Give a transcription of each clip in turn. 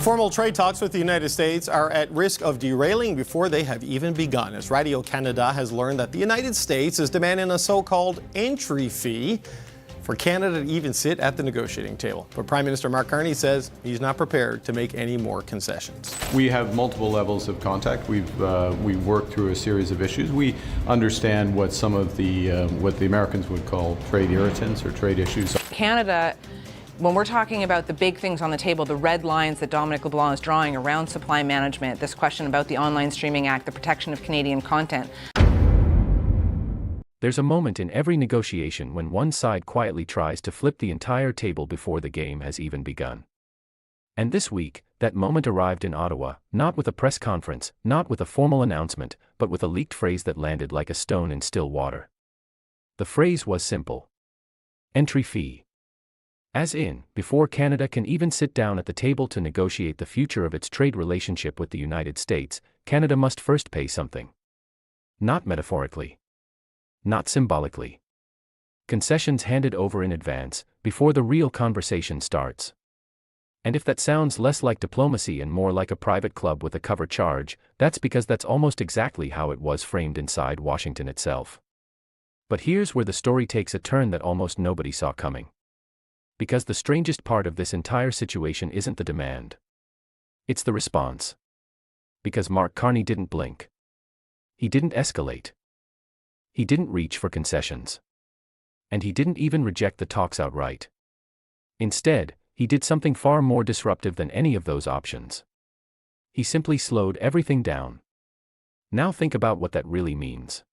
Formal trade talks with the United States are at risk of derailing before they have even begun, as Radio-Canada has learned that the United States is demanding a so-called entry fee for Canada to even sit at the negotiating table. But Prime Minister Mark Carney says he's not prepared to make any more concessions. We have multiple levels of contact. We've worked through a series of issues. We understand what some of what the Americans would call trade irritants or trade issues. Canada, when we're talking about the big things on the table, the red lines that Dominic LeBlanc is drawing around supply management, this question about the Online Streaming Act, the protection of Canadian content. There's a moment in every negotiation when one side quietly tries to flip the entire table before the game has even begun. And this week, that moment arrived in Ottawa, not with a press conference, not with a formal announcement, but with a leaked phrase that landed like a stone in still water. The phrase was simple. Entry fee. As in, before Canada can even sit down at the table to negotiate the future of its trade relationship with the United States, Canada must first pay something. Not metaphorically. Not symbolically. Concessions handed over in advance, before the real conversation starts. And if that sounds less like diplomacy and more like a private club with a cover charge, that's because that's almost exactly how it was framed inside Washington itself. But here's where the story takes a turn that almost nobody saw coming. Because the strangest part of this entire situation isn't the demand. It's the response. Because Mark Carney didn't blink. He didn't escalate. He didn't reach for concessions. And he didn't even reject the talks outright. Instead, he did something far more disruptive than any of those options. He simply slowed everything down. Now think about what that really means.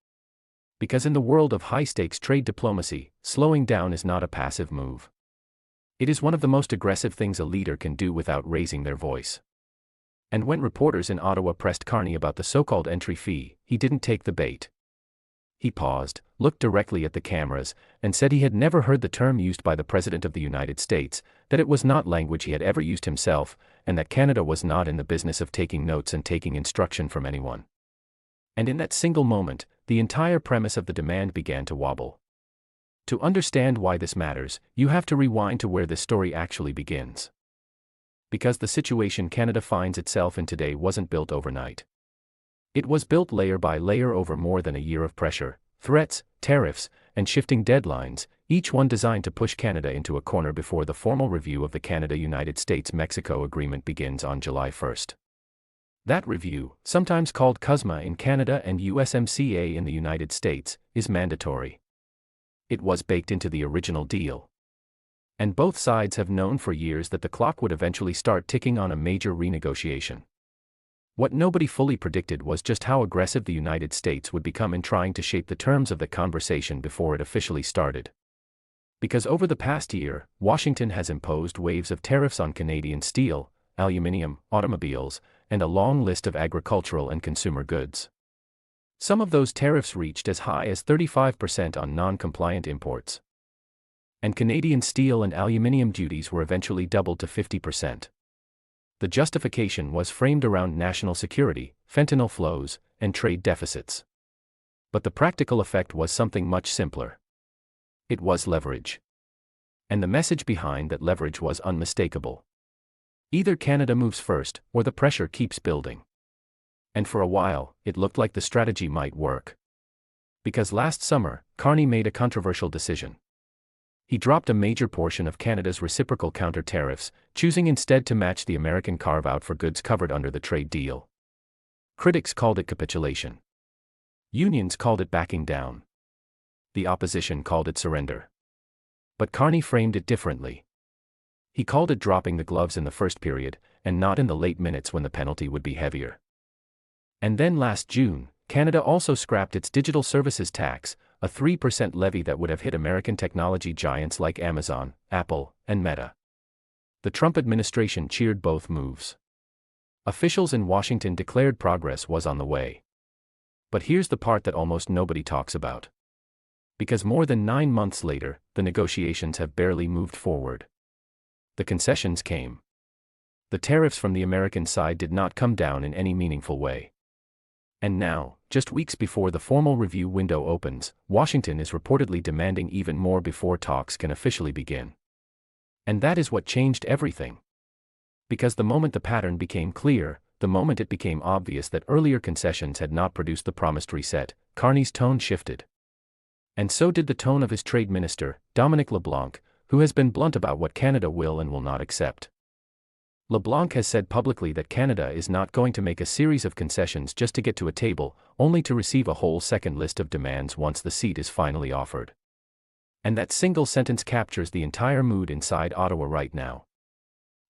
Because in the world of high-stakes trade diplomacy, slowing down is not a passive move. It is one of the most aggressive things a leader can do without raising their voice. And when reporters in Ottawa pressed Carney about the so-called entry fee, he didn't take the bait. He paused, looked directly at the cameras, and said he had never heard the term used by the President of the United States, that it was not language he had ever used himself, and that Canada was not in the business of taking notes and taking instruction from anyone. And in that single moment, the entire premise of the demand began to wobble. To understand why this matters, you have to rewind to where this story actually begins. Because the situation Canada finds itself in today wasn't built overnight. It was built layer by layer over more than a year of pressure, threats, tariffs, and shifting deadlines, each one designed to push Canada into a corner before the formal review of the Canada-United States-Mexico Agreement begins on July 1st. That review, sometimes called CUSMA in Canada and USMCA in the United States, is mandatory. It was baked into the original deal. And both sides have known for years that the clock would eventually start ticking on a major renegotiation. What nobody fully predicted was just how aggressive the United States would become in trying to shape the terms of the conversation before it officially started. Because over the past year, Washington has imposed waves of tariffs on Canadian steel, aluminum, automobiles, and a long list of agricultural and consumer goods. Some of those tariffs reached as high as 35% on non-compliant imports. And Canadian steel and aluminum duties were eventually doubled to 50%. The justification was framed around national security, fentanyl flows, and trade deficits. But the practical effect was something much simpler. It was leverage. And the message behind that leverage was unmistakable. Either Canada moves first, or the pressure keeps building. And for a while, it looked like the strategy might work. Because last summer, Carney made a controversial decision. He dropped a major portion of Canada's reciprocal counter-tariffs, choosing instead to match the American carve-out for goods covered under the trade deal. Critics called it capitulation. Unions called it backing down. The opposition called it surrender. But Carney framed it differently. He called it dropping the gloves in the first period, and not in the late minutes when the penalty would be heavier. And then last June, Canada also scrapped its digital services tax, a 3% levy that would have hit American technology giants like Amazon, Apple, and Meta. The Trump administration cheered both moves. Officials in Washington declared progress was on the way. But here's the part that almost nobody talks about. Because more than 9 months later, the negotiations have barely moved forward. The concessions came. The tariffs from the American side did not come down in any meaningful way. And now, just weeks before the formal review window opens, Washington is reportedly demanding even more before talks can officially begin. And that is what changed everything. Because the moment the pattern became clear, the moment it became obvious that earlier concessions had not produced the promised reset, Carney's tone shifted. And so did the tone of his trade minister, Dominic LeBlanc, who has been blunt about what Canada will and will not accept. LeBlanc has said publicly that Canada is not going to make a series of concessions just to get to a table, only to receive a whole second list of demands once the seat is finally offered. And that single sentence captures the entire mood inside Ottawa right now.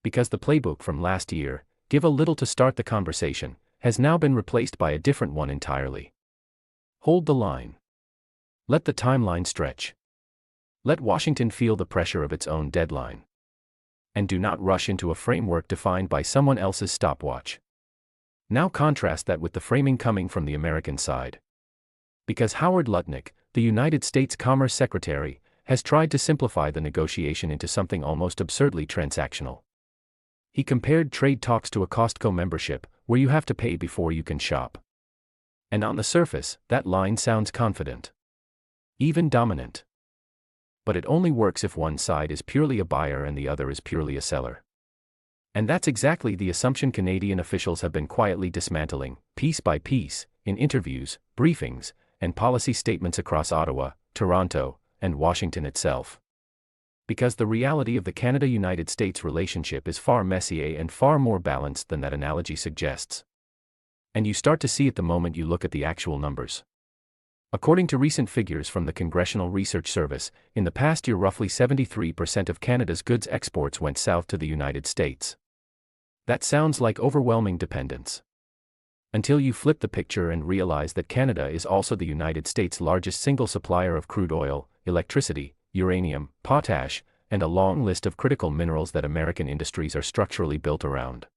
Because the playbook from last year, give a little to start the conversation, has now been replaced by a different one entirely. Hold the line. Let the timeline stretch. Let Washington feel the pressure of its own deadline. And do not rush into a framework defined by someone else's stopwatch. Now contrast that with the framing coming from the American side. Because Howard Lutnick, the United States Commerce Secretary, has tried to simplify the negotiation into something almost absurdly transactional. He compared trade talks to a Costco membership, where you have to pay before you can shop. And on the surface, that line sounds confident. Even dominant. But it only works if one side is purely a buyer and the other is purely a seller. And that's exactly the assumption Canadian officials have been quietly dismantling, piece by piece, in interviews, briefings, and policy statements across Ottawa, Toronto, and Washington itself. Because the reality of the Canada-United States relationship is far messier and far more balanced than that analogy suggests. And you start to see it the moment you look at the actual numbers. According to recent figures from the Congressional Research Service, in the past year roughly 73% of Canada's goods exports went south to the United States. That sounds like overwhelming dependence. Until you flip the picture and realize that Canada is also the United States' largest single supplier of crude oil, electricity, uranium, potash, and a long list of critical minerals that American industries are structurally built around.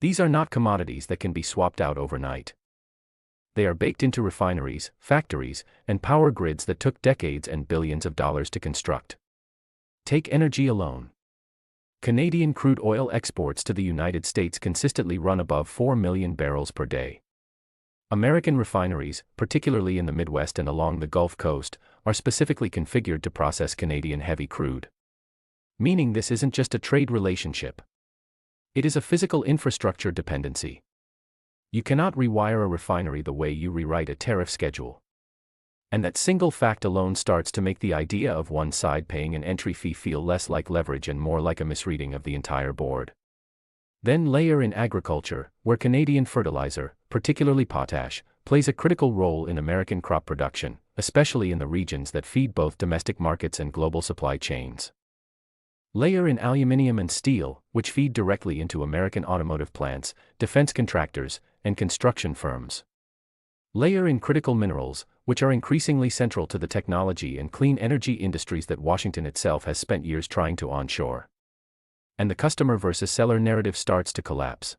These are not commodities that can be swapped out overnight. They are baked into refineries, factories, and power grids that took decades and billions of dollars to construct. Take energy alone. Canadian crude oil exports to the United States consistently run above 4 million barrels per day. American refineries, particularly in the Midwest and along the Gulf Coast, are specifically configured to process Canadian heavy crude. Meaning this isn't just a trade relationship. It is a physical infrastructure dependency. You cannot rewire a refinery the way you rewrite a tariff schedule. And that single fact alone starts to make the idea of one side paying an entry fee feel less like leverage and more like a misreading of the entire board. Then layer in agriculture, where Canadian fertilizer, particularly potash, plays a critical role in American crop production, especially in the regions that feed both domestic markets and global supply chains. Layer in aluminium and steel, which feed directly into American automotive plants, defense contractors, and construction firms. Layer in critical minerals, which are increasingly central to the technology and clean energy industries that Washington itself has spent years trying to onshore. And the customer versus seller narrative starts to collapse.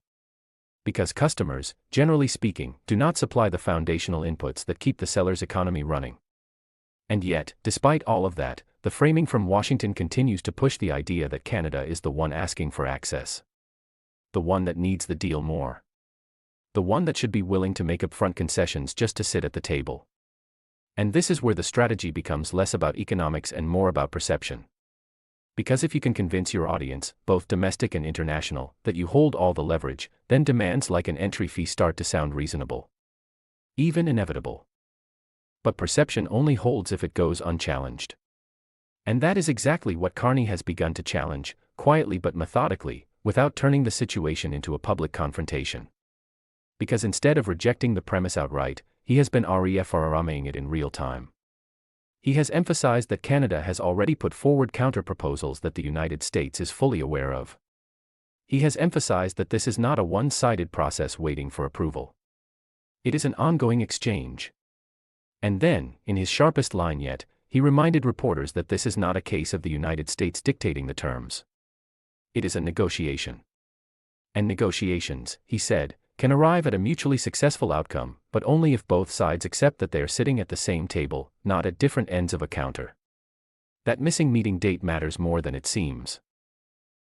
Because customers, generally speaking, do not supply the foundational inputs that keep the seller's economy running. And yet, despite all of that, the framing from Washington continues to push the idea that Canada is the one asking for access. The one that needs the deal more. The one that should be willing to make upfront concessions just to sit at the table. And this is where the strategy becomes less about economics and more about perception. Because if you can convince your audience, both domestic and international, that you hold all the leverage, then demands like an entry fee start to sound reasonable. Even inevitable. But perception only holds if it goes unchallenged. And that is exactly what Carney has begun to challenge, quietly but methodically, without turning the situation into a public confrontation. Because instead of rejecting the premise outright, he has been reaffirming it in real time. He has emphasized that Canada has already put forward counter-proposals that the United States is fully aware of. He has emphasized that this is not a one-sided process waiting for approval. It is an ongoing exchange. And then, in his sharpest line yet, he reminded reporters that this is not a case of the United States dictating the terms. It is a negotiation. And negotiations, he said, can arrive at a mutually successful outcome, but only if both sides accept that they are sitting at the same table, not at different ends of a counter. That missing meeting date matters more than it seems.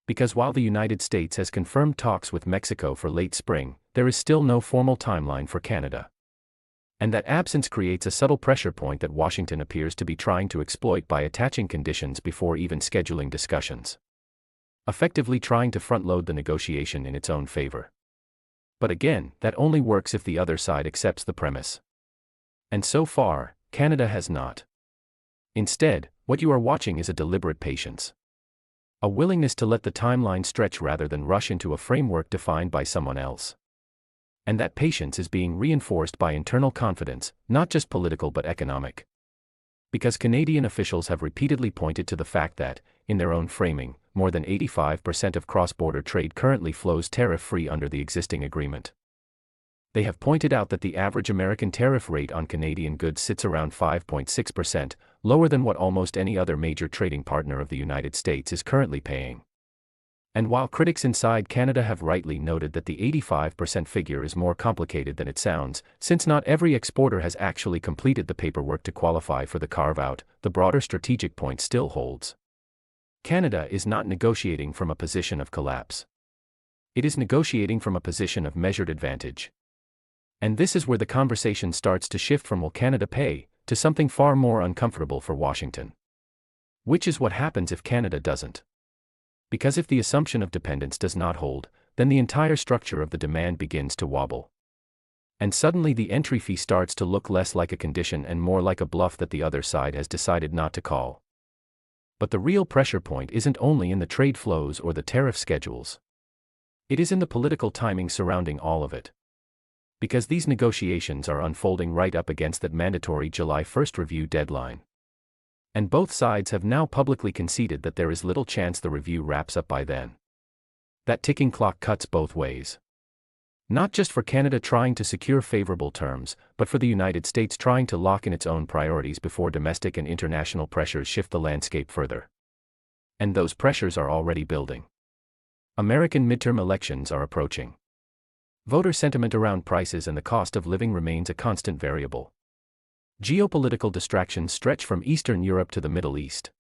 Because while the United States has confirmed talks with Mexico for late spring, there is still no formal timeline for Canada. And that absence creates a subtle pressure point that Washington appears to be trying to exploit by attaching conditions before even scheduling discussions. effectively trying to front-load the negotiation in its own favor. But again, that only works if the other side accepts the premise. And so far, Canada has not. Instead, what you are watching is a deliberate patience. A willingness to let the timeline stretch rather than rush into a framework defined by someone else. And that patience is being reinforced by internal confidence, not just political but economic. Because Canadian officials have repeatedly pointed to the fact that, in their own framing, more than 85% of cross-border trade currently flows tariff-free under the existing agreement. They have pointed out that the average American tariff rate on Canadian goods sits around 5.6%, lower than what almost any other major trading partner of the United States is currently paying. And while critics inside Canada have rightly noted that the 85% figure is more complicated than it sounds, since not every exporter has actually completed the paperwork to qualify for the carve-out, the broader strategic point still holds. Canada is not negotiating from a position of collapse. It is negotiating from a position of measured advantage. And this is where the conversation starts to shift from "will Canada pay?" to something far more uncomfortable for Washington. Which is what happens if Canada doesn't. Because if the assumption of dependence does not hold, then the entire structure of the demand begins to wobble. And suddenly the entry fee starts to look less like a condition and more like a bluff that the other side has decided not to call. But the real pressure point isn't only in the trade flows or the tariff schedules. It is in the political timing surrounding all of it. Because these negotiations are unfolding right up against that mandatory July 1st review deadline. And both sides have now publicly conceded that there is little chance the review wraps up by then. That ticking clock cuts both ways. Not just for Canada trying to secure favorable terms, but for the United States trying to lock in its own priorities before domestic and international pressures shift the landscape further. And those pressures are already building. American midterm elections are approaching. Voter sentiment around prices and the cost of living remains a constant variable. Geopolitical distractions stretch from Eastern Europe to the Middle East.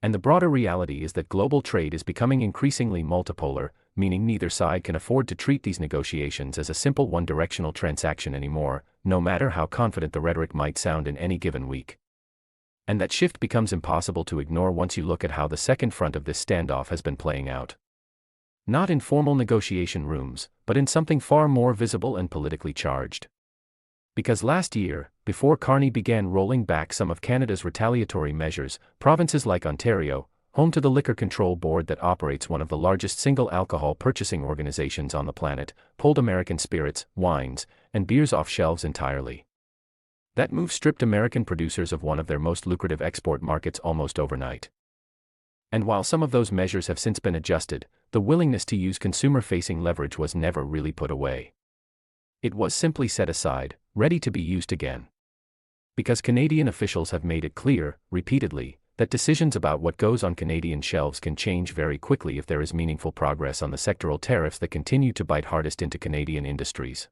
And the broader reality is that global trade is becoming increasingly multipolar, meaning neither side can afford to treat these negotiations as a simple one-directional transaction anymore, no matter how confident the rhetoric might sound in any given week. And that shift becomes impossible to ignore once you look at how the second front of this standoff has been playing out. Not in formal negotiation rooms, but in something far more visible and politically charged. Because last year, before Carney began rolling back some of Canada's retaliatory measures, provinces like Ontario, home to the Liquor Control Board that operates one of the largest single alcohol purchasing organizations on the planet, pulled American spirits, wines, and beers off shelves entirely. That move stripped American producers of one of their most lucrative export markets almost overnight. And while some of those measures have since been adjusted, the willingness to use consumer-facing leverage was never really put away. It was simply set aside, ready to be used again. Because Canadian officials have made it clear, repeatedly, that decisions about what goes on Canadian shelves can change very quickly if there is meaningful progress on the sectoral tariffs that continue to bite hardest into Canadian industries.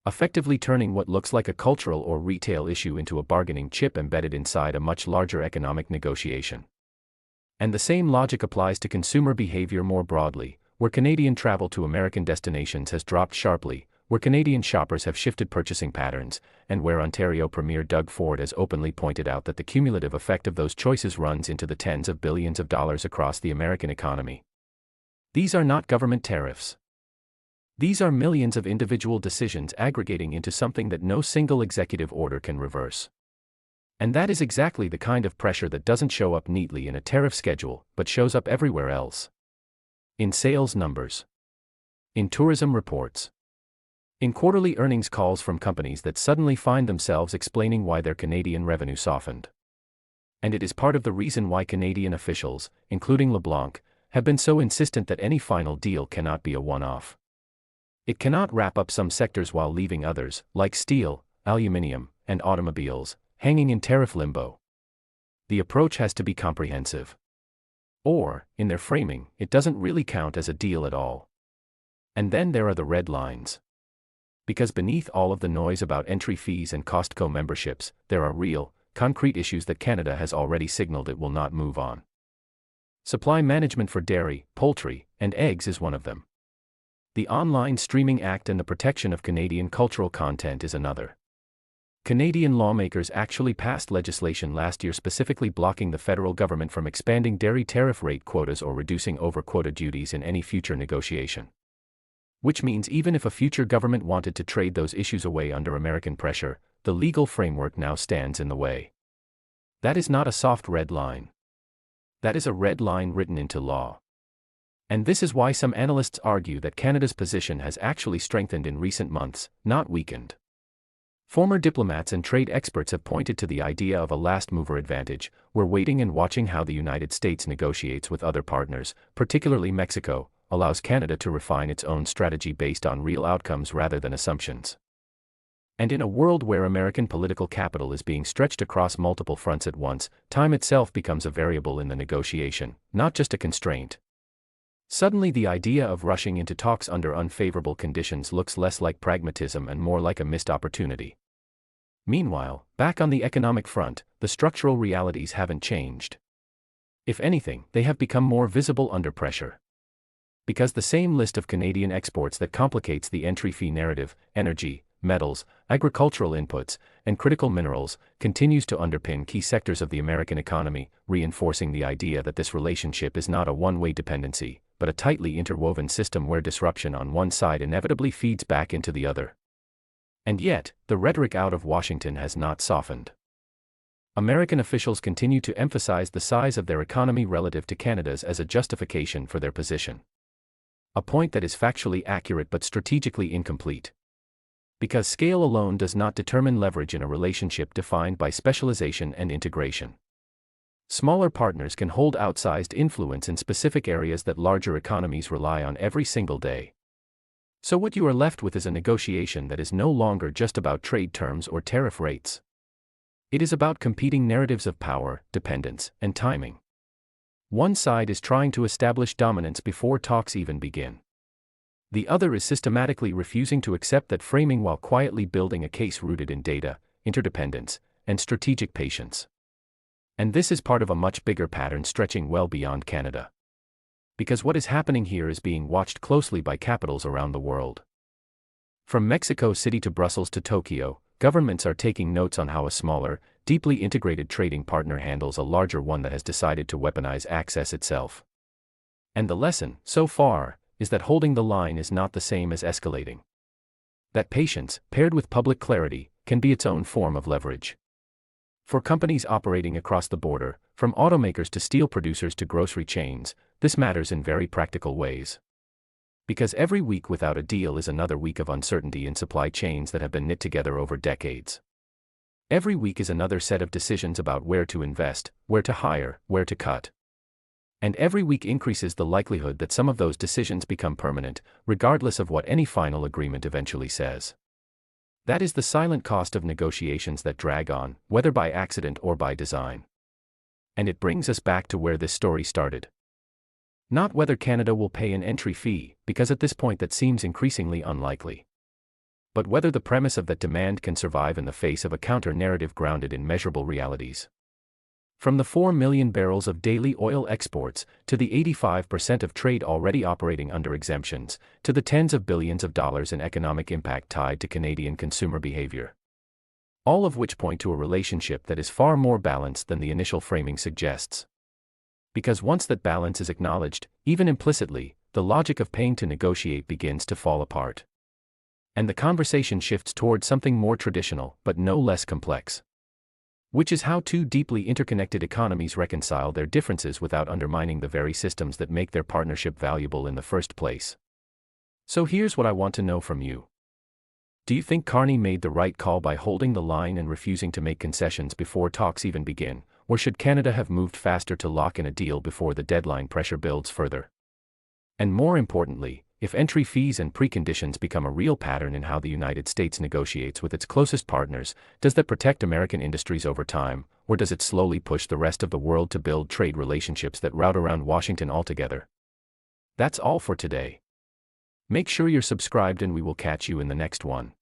Effectively turning what looks like a cultural or retail issue into a bargaining chip embedded inside a much larger economic negotiation. And the same logic applies to consumer behavior more broadly, where Canadian travel to American destinations has dropped sharply, where Canadian shoppers have shifted purchasing patterns, and where Ontario Premier Doug Ford has openly pointed out that the cumulative effect of those choices runs into the tens of billions of dollars across the American economy. These are not government tariffs. These are millions of individual decisions aggregating into something that no single executive order can reverse. And that is exactly the kind of pressure that doesn't show up neatly in a tariff schedule, but shows up everywhere else. In sales numbers. In tourism reports. In quarterly earnings calls from companies that suddenly find themselves explaining why their Canadian revenue softened. And it is part of the reason why Canadian officials, including LeBlanc, have been so insistent that any final deal cannot be a one-off. It cannot wrap up some sectors while leaving others, like steel, aluminium, and automobiles, hanging in tariff limbo. The approach has to be comprehensive. Or, in their framing, it doesn't really count as a deal at all. And then there are the red lines. Because beneath all of the noise about entry fees and Costco memberships, there are real, concrete issues that Canada has already signaled it will not move on. Supply management for dairy, poultry, and eggs is one of them. The Online Streaming Act and the protection of Canadian cultural content is another. Canadian lawmakers actually passed legislation last year specifically blocking the federal government from expanding dairy tariff rate quotas or reducing over-quota duties in any future negotiation. Which means even if a future government wanted to trade those issues away under American pressure, the legal framework now stands in the way. That is not a soft red line. That is a red line written into law. And this is why some analysts argue that Canada's position has actually strengthened in recent months, not weakened. Former diplomats and trade experts have pointed to the idea of a last-mover advantage. We're waiting and watching how the United States negotiates with other partners, particularly Mexico, allows Canada to refine its own strategy based on real outcomes rather than assumptions. And in a world where American political capital is being stretched across multiple fronts at once, time itself becomes a variable in the negotiation, not just a constraint. Suddenly the idea of rushing into talks under unfavorable conditions looks less like pragmatism and more like a missed opportunity. Meanwhile, back on the economic front, the structural realities haven't changed. If anything, they have become more visible under pressure. Because the same list of Canadian exports that complicates the entry fee narrative, energy, metals, agricultural inputs, and critical minerals, continues to underpin key sectors of the American economy, reinforcing the idea that this relationship is not a one-way dependency, but a tightly interwoven system where disruption on one side inevitably feeds back into the other. And yet, the rhetoric out of Washington has not softened. American officials continue to emphasize the size of their economy relative to Canada's as a justification for their position. A point that is factually accurate but strategically incomplete. Because scale alone does not determine leverage in a relationship defined by specialization and integration. Smaller partners can hold outsized influence in specific areas that larger economies rely on every single day. So what you are left with is a negotiation that is no longer just about trade terms or tariff rates. It is about competing narratives of power, dependence, and timing. One side is trying to establish dominance before talks even begin. The other is systematically refusing to accept that framing while quietly building a case rooted in data, interdependence, and strategic patience. And this is part of a much bigger pattern stretching well beyond Canada. Because what is happening here is being watched closely by capitals around the world. From Mexico City to Brussels to Tokyo, governments are taking notes on how a smaller, deeply integrated trading partner handles a larger one that has decided to weaponize access itself. And the lesson, so far, is that holding the line is not the same as escalating. That patience, paired with public clarity, can be its own form of leverage. For companies operating across the border, from automakers to steel producers to grocery chains, this matters in very practical ways. Because every week without a deal is another week of uncertainty in supply chains that have been knit together over decades. Every week is another set of decisions about where to invest, where to hire, where to cut. And every week increases the likelihood that some of those decisions become permanent, regardless of what any final agreement eventually says. That is the silent cost of negotiations that drag on, whether by accident or by design. And it brings us back to where this story started. Not whether Canada will pay an entry fee, because at this point that seems increasingly unlikely. But whether the premise of that demand can survive in the face of a counter-narrative grounded in measurable realities. From the 4 million barrels of daily oil exports, to the 85% of trade already operating under exemptions, to the tens of billions of dollars in economic impact tied to Canadian consumer behavior. All of which point to a relationship that is far more balanced than the initial framing suggests. Because once that balance is acknowledged, even implicitly, the logic of paying to negotiate begins to fall apart. And the conversation shifts toward something more traditional, but no less complex. Which is how two deeply interconnected economies reconcile their differences without undermining the very systems that make their partnership valuable in the first place. So here's what I want to know from you. Do you think Carney made the right call by holding the line and refusing to make concessions before talks even begin, or should Canada have moved faster to lock in a deal before the deadline pressure builds further? And more importantly, if entry fees and preconditions become a real pattern in how the United States negotiates with its closest partners, does that protect American industries over time, or does it slowly push the rest of the world to build trade relationships that route around Washington altogether? That's all for today. Make sure you're subscribed and we will catch you in the next one.